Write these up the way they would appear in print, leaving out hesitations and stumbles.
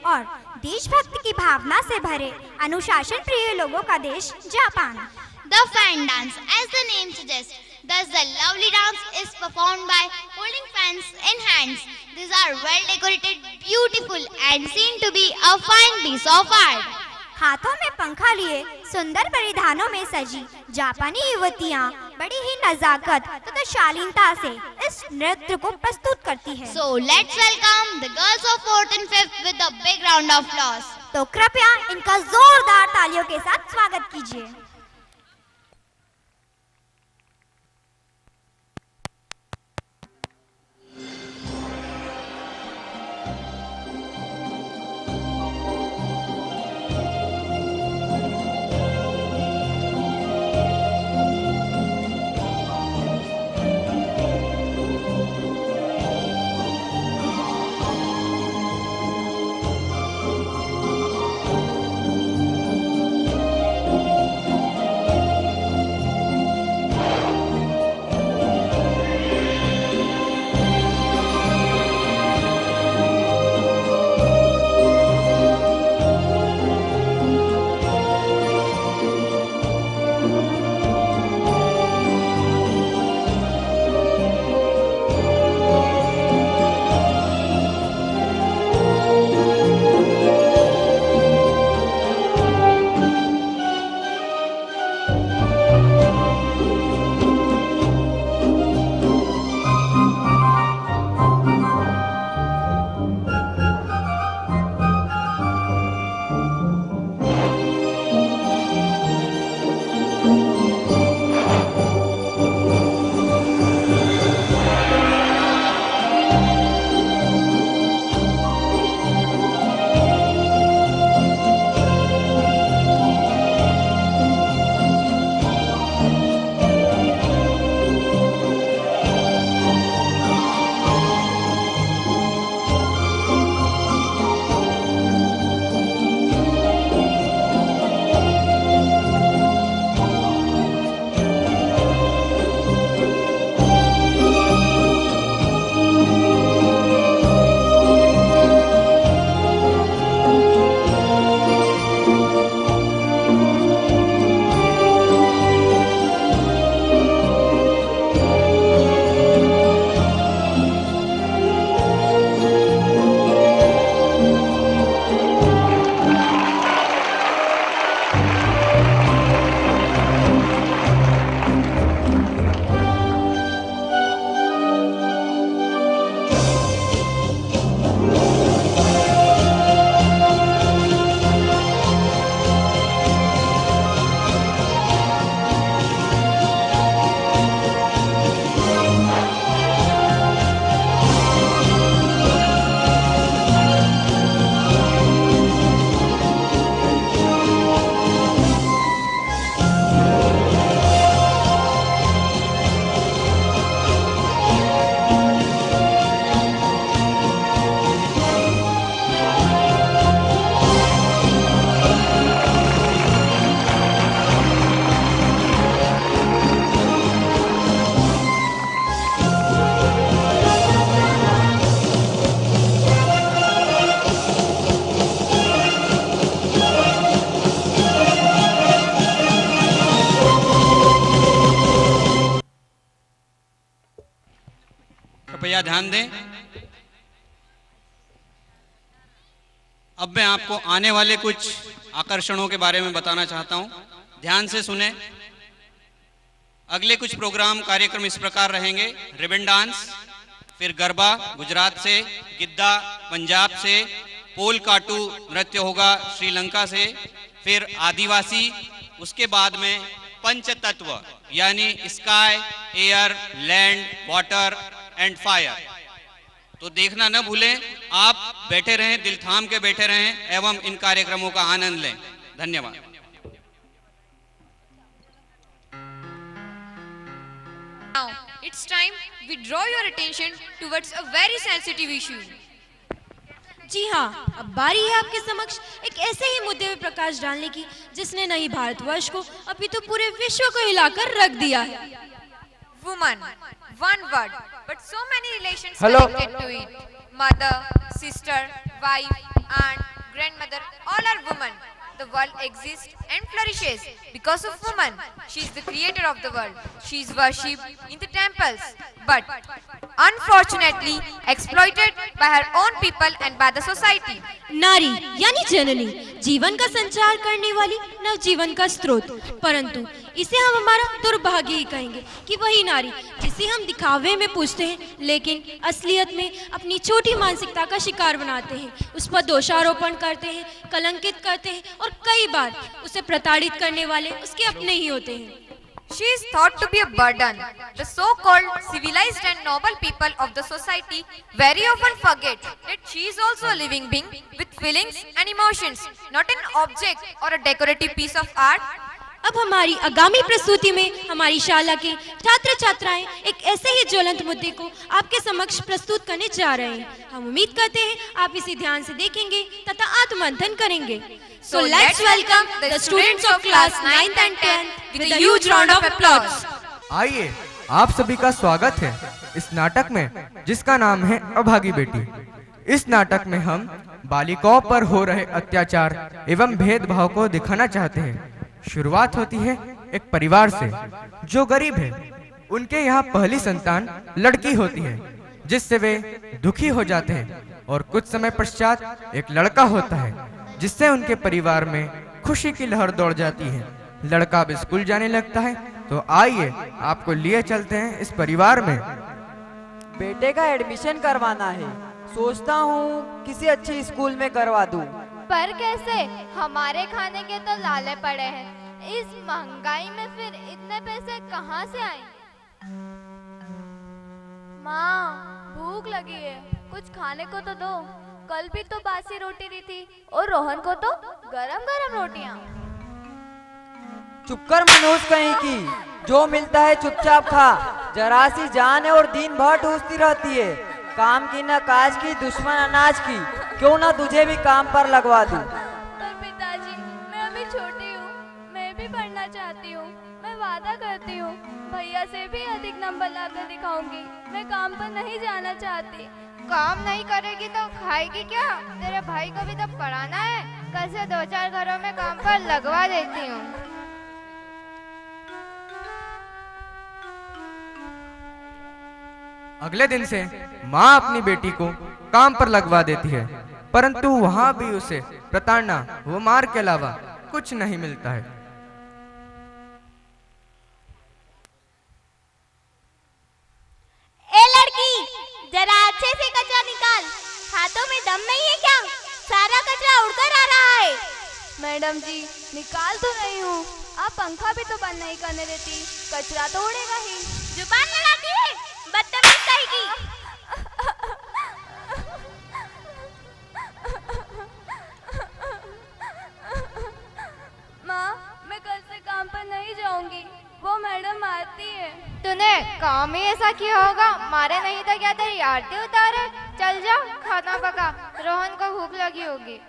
और देशभक्ति की भावना से भरे अनुशासन प्रिय लोगों का देश Japan. The fan dance, as the name suggests, thus the lovely dance is performed by holding fans in hands. These are well decorated, beautiful and seen to be a fine piece of art. हाथों में पंखा लिए सुंदर परिधानों में सजी जापानी युवतियाँ बड़ी ही नजाकत तथा शालीनता से इस नृत्य को प्रस्तुत करती है। So let's welcome the girls of 4th and 5th with a big round of applause. तो कृपया इनका जोरदार तालियों के साथ स्वागत कीजिए। कृपया ध्यान दें। अब मैं आपको आने वाले कुछ आकर्षणों के बारे में बताना चाहता हूं, ध्यान से सुने। अगले कुछ प्रोग्राम कार्यक्रम इस प्रकार रहेंगे: रिबन डांस, फिर गरबा गुजरात से, गिद्दा पंजाब से, पोल काटू नृत्य होगा श्रीलंका से, फिर आदिवासी, उसके बाद में पंचतत्व यानी sky, air, land, water and fire. तो देखना न भूलें, आप बैठे रहें, दिल थाम के बैठे रहें एवं इन कार्यक्रमों का आनंद लें। धन्यवाद। Now, it's time we draw your attention towards a very sensitive issue. जी हाँ, अब बारी है आपके समक्ष एक ऐसे ही मुद्दे में प्रकाश डालने की जिसने न ही भारतवर्ष को अपितु पूरे विश्व को हिलाकर रख दिया है। Woman, one word, but so many relations connected to it. Mother, sister, wife, aunt, grandmother, all are women. The world exists and flourishes because of woman. She is the creator of the world. She is worshipped in the temples, but unfortunately exploited by her own people and by the society. नारी यानी जननी, जीवन का संचार करने वाली नवजीवन का स्रोत, परंतु इसे हम हमारा दुर्भाग्य ही कहेंगे कि वही नारी जिसे हम दिखावे में पूजते हैं, लेकिन असलियत में अपनी छोटी मानसिकता का शिकार बनाते हैं, उस पर दोषारोपण करते हैं, कलंकित करते हैं और कई बार उसे प्रताड़ित करने वाले उसके अपने ही होते हैं। She is thought to be a burden. The so-called civilized and noble people of the society very often forget that she is also a living being with feelings and emotions, not an object or a decorative piece of art. अब हमारी आगामी प्रस्तुति में हमारी शाला के छात्र छात्राएं एक ऐसे ही ज्वलंत मुद्दे को आपके समक्ष प्रस्तुत करने जा रहे हैं। हम उम्मीद करते हैं आप इसे ध्यान से देखेंगे तथा आत्ममंथन करेंगे। So let's welcome the students of class 9th and 10th with a huge round of applause. आइए, आप सभी का स्वागत है इस नाटक में जिसका नाम है अभागी बेटी। इस नाटक में हम बालिकाओं पर हो रहे अत्याचार एवं भेदभाव को दिखाना चाहते हैं। शुरुआत होती है एक परिवार से जो गरीब है। उनके यहाँ पहली संतान लड़की होती है जिससे वे दुखी हो जाते हैं और कुछ समय पश्चात एक लड़का होता है जिससे उनके परिवार में खुशी की लहर दौड़ जाती है। लड़का अब स्कूल जाने लगता है, तो आइए आपको लिए चलते हैं इस परिवार में। बेटे का एडमिशन करवाना है, सोचता हूँ किसी अच्छे स्कूल में करवा दूँ। पर कैसे? हमारे खाने के तो लाले पड़े हैं। इस महंगाई में फिर इतने पैसे कहाँ से आए? माँ, भूख लगी है, कुछ खाने को तो दो। कल भी तो बासी रोटी दी थी और रोहन को तो गरम गरम रोटियां। चुप कर मनोज कहीं की, जो मिलता है चुपचाप खा। जरा सी जान है और दिन भर ठूसती रहती है। काम की न काज की, दुश्मन अनाज की। क्यों ना तुझे भी काम पर लगवा दूं। पर पिताजी, मैं अभी छोटी हूँ, मैं भी पढ़ना चाहती हूँ। मैं वादा करती हूँ भैया से भी अधिक नंबर लाकर दिखाऊंगी। मैं काम पर नहीं जाना चाहती। काम नहीं करेगी तो खाएगी क्या? तेरे भाई को भी तो पढ़ाना है। कल से 2-4 घरों में काम पर लगवा देती हूँ। अगले दिन से माँ अपनी बेटी को काम पर लगवा देती है, परंतु वहाँ भी उसे प्रताड़ना व मार के अलावा कुछ नहीं मिलता है। ए लड़की, जरा अच्छे से कचरा निकाल। हाथों में दम नहीं है क्या? सारा कचरा उड़कर आ रहा है। मैडम जी, निकाल तो रही हूँ। आप पंखा भी तो बंद नहीं करने देती, कचरा तो उड़ेगा ही। जुबान लड़ाती है, बदतमीज कहेगी। माँ, मैं कल से काम पर नहीं जाऊंगी, वो मैडम मारती है। तूने काम ही ऐसा किया होगा, मारे नहीं तो क्या तेरी आरती उतारे? चल जा, खाना पका, रोहन को भूख लगी होगी।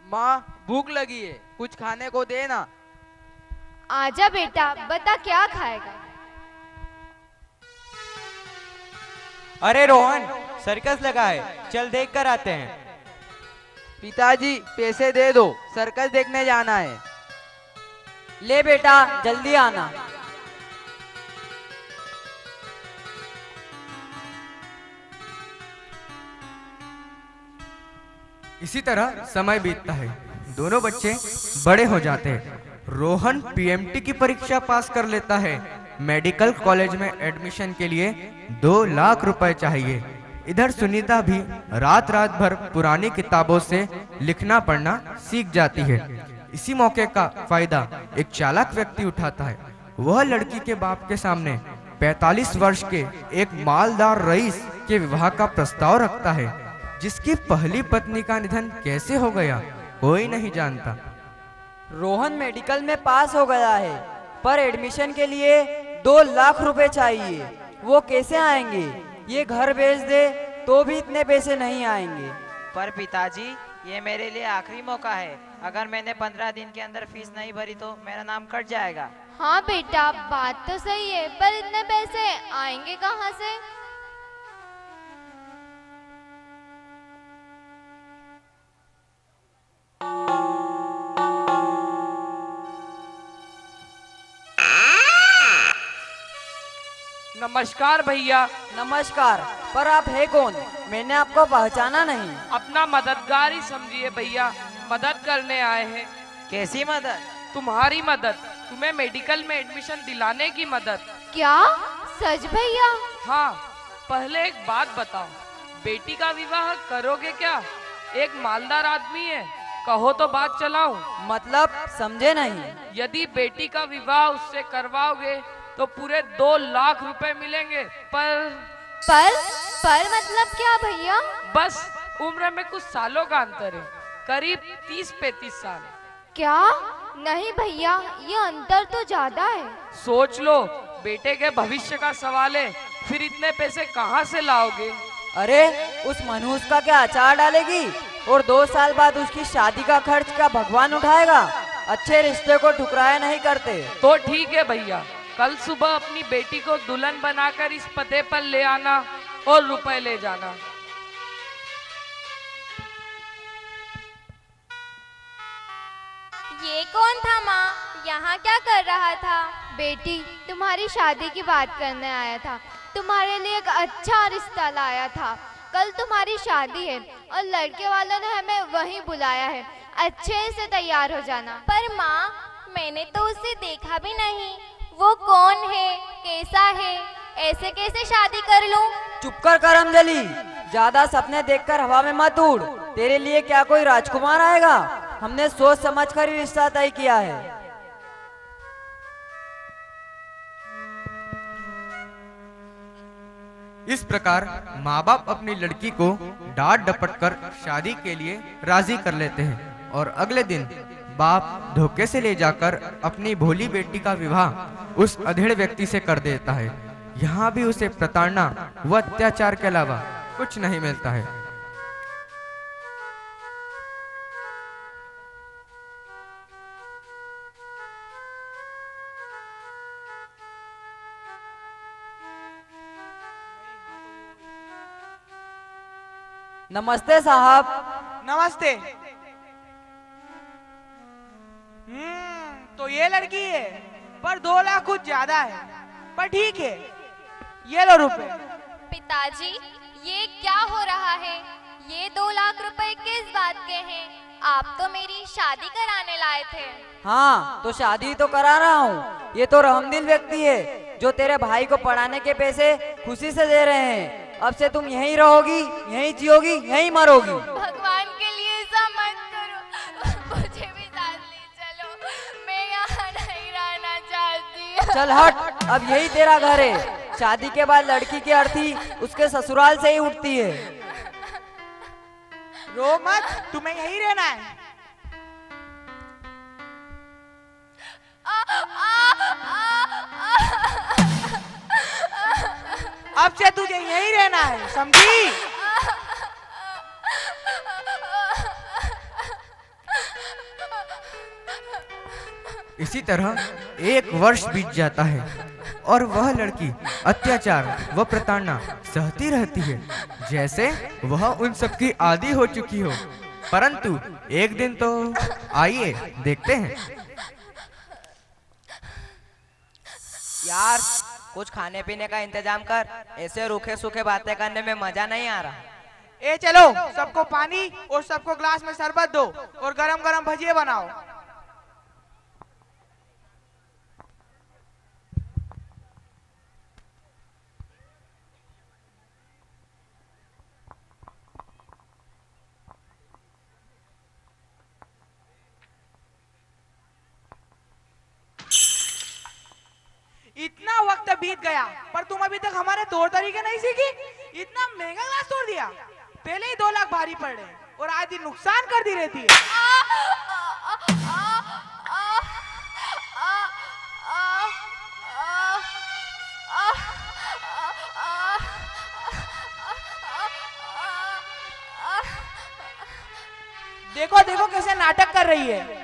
माँ, भूख लगी है, कुछ खाने को दे ना। आजा बेटा, बता क्या खाएगा? अरे रोहन, सर्कस लगा है, चल देख कर आते हैं। पिताजी, पैसे दे दो, सर्कस देखने जाना है। ले बेटा, जल्दी आना। इसी तरह समय बीतता है, दोनों बच्चे बड़े हो जाते हैं। रोहन पीएमटी की परीक्षा पास कर लेता है। मेडिकल कॉलेज में एडमिशन के लिए 2 लाख रुपए चाहिए। इधर सुनीता भी रात रात भर पुरानी किताबों से लिखना पढ़ना सीख जाती है। इसी मौके का फायदा एक चालाक व्यक्ति उठाता है। वह लड़की के बाप के सामने 45 वर्ष के एक मालदार रईस के विवाह का प्रस्ताव रखता है, जिसकी पहली पत्नी का निधन कैसे हो गया कोई नहीं जानता। रोहन मेडिकल में पास हो गया है, पर एडमिशन के लिए 2 लाख रुपए चाहिए। वो कैसे आएंगे? ये घर बेच दे तो भी इतने पैसे नहीं आएंगे। पर पिताजी, ये मेरे लिए आखिरी मौका है। अगर मैंने 15 दिन के अंदर फीस नहीं भरी तो मेरा नाम कट जाएगा। हाँ बेटा, बात तो सही है, पर इतने पैसे आएंगे कहाँ से? नमस्कार भैया। नमस्कार, पर आप है कौन? मैंने आपको पहचाना नहीं। अपना मददगार ही समझिए भैया, मदद करने आए हैं। कैसी मदद? तुम्हारी मदद, तुम्हें मेडिकल में एडमिशन दिलाने की मदद। क्या सच भैया? हाँ, पहले एक बात बताओ, बेटी का विवाह करोगे क्या? एक मालदार आदमी है, कहो तो बात चलाऊं। मतलब समझे नहीं। यदि बेटी का विवाह उससे करवाओगे तो पूरे 2 लाख रुपए मिलेंगे। पर मतलब क्या भैया? बस उम्र में कुछ सालों का अंतर है, करीब 30-35 साल। क्या? नहीं भैया, ये अंतर तो ज्यादा है। सोच लो, बेटे के भविष्य का सवाल है, फिर इतने पैसे कहाँ से लाओगे? अरे उस मनहूस का क्या अचार डालेगी? और 2 साल बाद उसकी शादी का खर्च क्या भगवान उठाएगा? अच्छे रिश्ते को ठुकराया नहीं करते। तो ठीक है भैया, कल सुबह अपनी बेटी को दुल्हन बनाकर इस पते पर ले आना और रुपए ले जाना। ये कौन था माँ? यहाँ क्या कर रहा था? बेटी, तुम्हारी शादी की बात करने आया था। तुम्हारे लिए एक अच्छा रिश्ता लाया था। कल तुम्हारी शादी है और लड़के वालों ने हमें वहीं बुलाया है। अच्छे से तैयार हो जाना। पर माँ, मैंने तो उसे देखा भी नहीं। वो कौन है? कैसा है? ऐसे कैसे शादी कर लूं? चुप कर करमजली, ज्यादा सपने देखकर हवा में मत उड़। तेरे लिए क्या कोई राजकुमार आएगा? हमने सोच समझ कर ही रिश्ता तय किया है। इस प्रकार माँ बाप अपनी लड़की को डांट डपट कर शादी के लिए राजी कर लेते हैं और अगले दिन बाप धोखे से ले जाकर अपनी भोली बेटी का विवाह उस अधेड़ व्यक्ति से कर देता है। यहाँ भी उसे प्रताड़ना व अत्याचार के अलावा कुछ नहीं मिलता है। नमस्ते साहब। नमस्ते। तो ये लड़की है, पर 2 लाख कुछ ज्यादा है, पर ठीक है, ये लो रुपए। पिताजी, ये क्या हो रहा है? ये 2 लाख रुपए किस बात के हैं? आप तो मेरी शादी कराने लाए थे। हाँ, तो शादी तो करा रहा हूँ। ये तो रहमदिल व्यक्ति है जो तेरे भाई को पढ़ाने के पैसे खुशी से दे रहे हैं। अब से तुम यहीं रहोगी, यहीं जियोगी, यहीं मरोगी। भगवान के लिए ऐसा मत करो, मुझे भी साथ ले चलो। मैं यहाँ नहीं रहना चाहती। चल हट, अब यही तेरा घर है। शादी के बाद लड़की की अर्थी उसके ससुराल से ही उठती है। रो मत, तुम्हें यहीं रहना है। अब से तुझे यहीं रहना है, समझी? इसी तरह 1 वर्ष बीत जाता है और वह लड़की अत्याचार व प्रताड़ना सहती रहती है, जैसे वह उन सब की आदी हो चुकी हो। परंतु एक दिन तो आइए देखते हैं। यार, कुछ खाने पीने का इंतजाम कर, ऐसे रूखे सूखे बातें करने में मजा नहीं आ रहा। ए चलो, सबको पानी और सबको ग्लास में शरबत दो और गरम गरम भजिए बनाओ। इतना वक्त बीत गया पर तुम अभी तक हमारे तौर तरीके नहीं सीखी। इतना महंगा ग्लास तोड़ दिया, पहले ही 2 लाख भारी पड़ रहे और आज दिन नुकसान कर दी रहती है। देखो देखो कैसे नाटक कर रही है।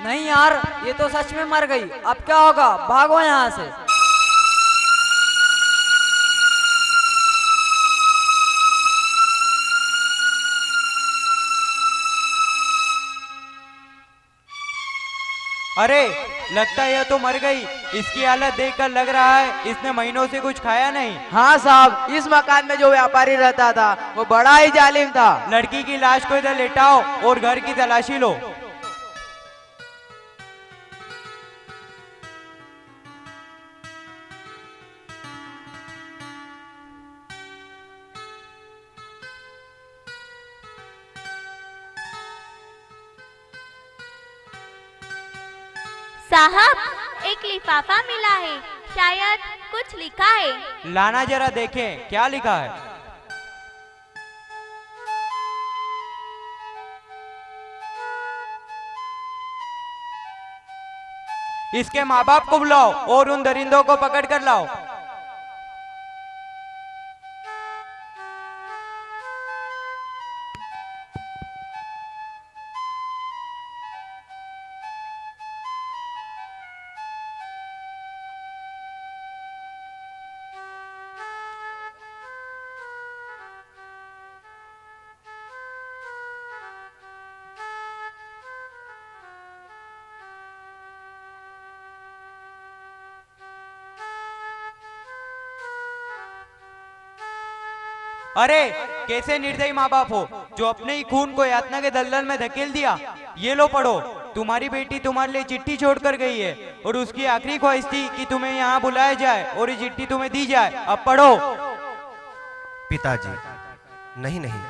नहीं यार, ये तो सच में मर गई। अब क्या होगा? भागो यहाँ से। अरे लगता है यह तो मर गई। इसकी हालत देखकर लग रहा है इसने महीनों से कुछ खाया नहीं। हाँ साहब, इस मकान में जो व्यापारी रहता था वो बड़ा ही जालिम था। लड़की की लाश को इधर लेटाओ और घर की तलाशी लो। साहब, एक लिफाफा मिला है, शायद कुछ लिखा है। लाना जरा देखें क्या लिखा है। इसके माँ बाप को बुलाओ और उन दरिंदों को पकड़ कर लाओ। अरे कैसे निर्दयी माँ बाप हो जो अपने ही खून को यातना के दलदल में धकेल दिया। ये लो पढ़ो, तुम्हारी बेटी तुम्हारे लिए चिट्ठी छोड़कर गई है और उसकी आखिरी ख्वाहिश थी कि तुम्हें यहाँ बुलाया जाए और ये चिट्ठी तुम्हें दी जाए। अब पढ़ो। पिताजी, नहीं नहीं,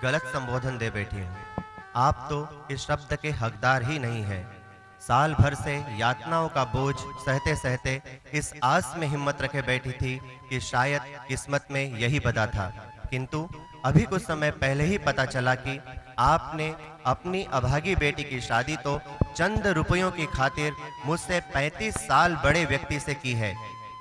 गलत संबोधन दे बैठी हूँ। आप तो इस शब्द के हकदार ही नहीं है। साल भर से यातनाओं का बोझ सहते सहते इस आस में हिम्मत रखे बैठी थी कि शायद किस्मत में यही बदा था, किंतु अभी कुछ समय पहले ही पता चला कि आपने अपनी अभागी बेटी की शादी तो चंद रुपयों की खातिर मुझसे 35 साल बड़े व्यक्ति से की है।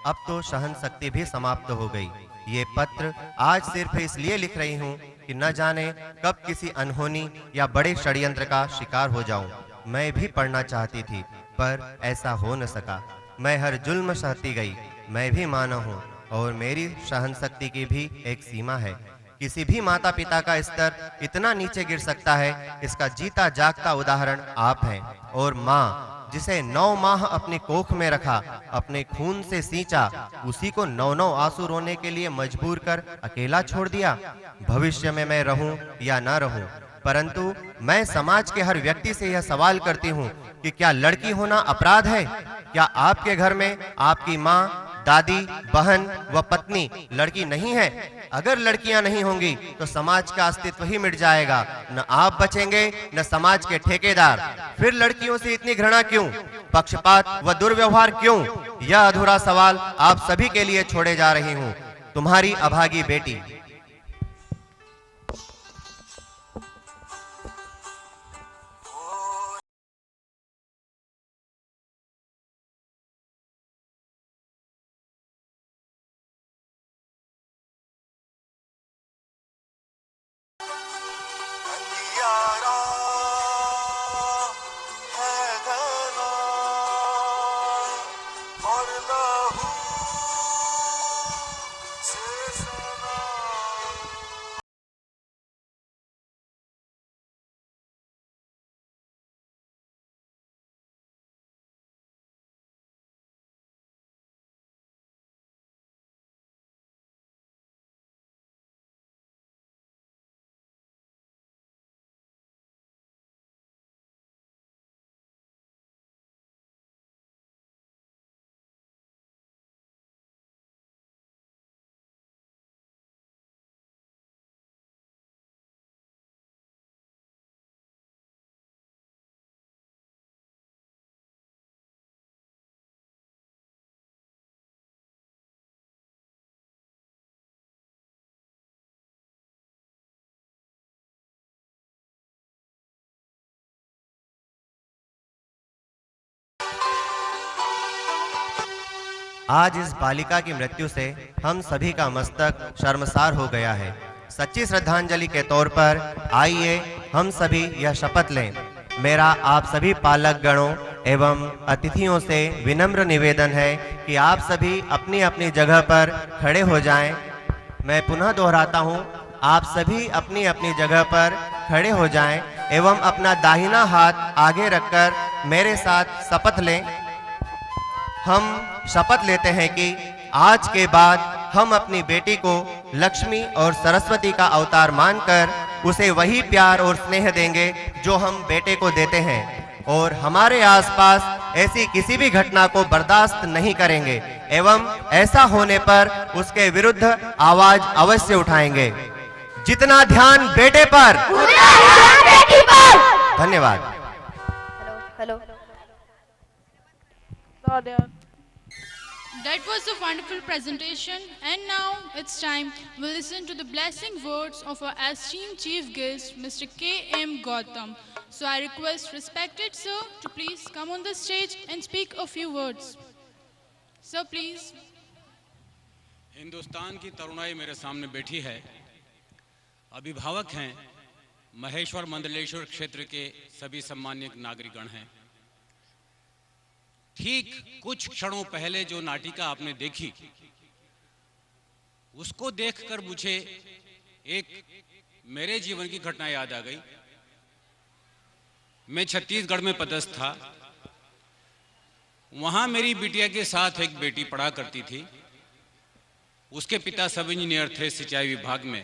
अब तो सहन शक्ति भी समाप्त हो गई। ये पत्र आज सिर्फ इसलिए लिख रही हूँ कि न जाने कब किसी अनहोनी या बड़े षड्यंत्र का शिकार हो जाऊं। मैं भी पढ़ना चाहती थी पर ऐसा हो न सका। मैं हर जुल्म सहती गई। मैं भी मानव हूँ और मेरी सहन शक्ति की भी एक सीमा है। किसी भी माता पिता का स्तर इतना नीचे गिर सकता है, इसका जीता जागता उदाहरण आप हैं। और माँ जिसे 9 माह अपनी कोख में रखा, अपने खून से सींचा, उसी को 9 आंसू रोने के लिए मजबूर कर अकेला छोड़ दिया। भविष्य में मैं रहूं या ना रहूं, परंतु मैं समाज के हर व्यक्ति से यह सवाल करती हूं कि क्या लड़की होना अपराध है? क्या आपके घर में आपकी माँ, दादी, बहन व पत्नी लड़की नहीं है? अगर लड़कियां नहीं होंगी तो समाज का अस्तित्व ही मिट जाएगा। न आप बचेंगे न समाज के ठेकेदार। फिर लड़कियों से इतनी घृणा क्यों, पक्षपात व दुर्व्यवहार क्यों? यह अधूरा सवाल आप सभी के लिए छोड़े जा रही हूँ। तुम्हारी अभागी बेटी। आज इस बालिका की मृत्यु से हम सभी का मस्तक शर्मसार हो गया है। सच्ची श्रद्धांजलि के तौर पर आइए हम सभी यह शपथ लें। मेरा आप सभी पालक गणों एवं अतिथियों से विनम्र निवेदन है कि आप सभी अपनी अपनी जगह पर खड़े हो जाएं। मैं पुनः दोहराता हूं, आप सभी अपनी अपनी जगह पर खड़े हो जाएं एवं अपना दाहिना हाथ आगे रखकर मेरे साथ शपथ लें हम शपथ लेते हैं कि आज के बाद हम अपनी बेटी को लक्ष्मी और सरस्वती का अवतार मानकर उसे वही प्यार और स्नेह देंगे जो हम बेटे को देते हैं, और हमारे आसपास ऐसी किसी भी घटना को बर्दाश्त नहीं करेंगे एवं ऐसा होने पर उसके विरुद्ध आवाज अवश्य उठाएंगे। जितना ध्यान बेटे पर, धन्यवाद। Hello That was a wonderful presentation, and now it's time we'll listen to the blessing words of our esteemed chief guest, Mr. K.M. Gautam. So I request respected sir to please come on the stage and speak a few words. Sir, please. Hindustan की तरुणाई मेरे सामने बैठी है। अभिभावक हैं, महेश्वर मंडलेश्वर क्षेत्र के सभी सम्मानित नागरिकगण हैं। ठीक कुछ क्षणों पहले जो नाटिका आपने देखी, उसको देखकर मुझे एक मेरे जीवन की घटना याद आ गई। मैं छत्तीसगढ़ में पदस्थ था। वहां मेरी बिटिया के साथ एक बेटी पढ़ा करती थी। उसके पिता सब इंजीनियर थे सिंचाई विभाग में।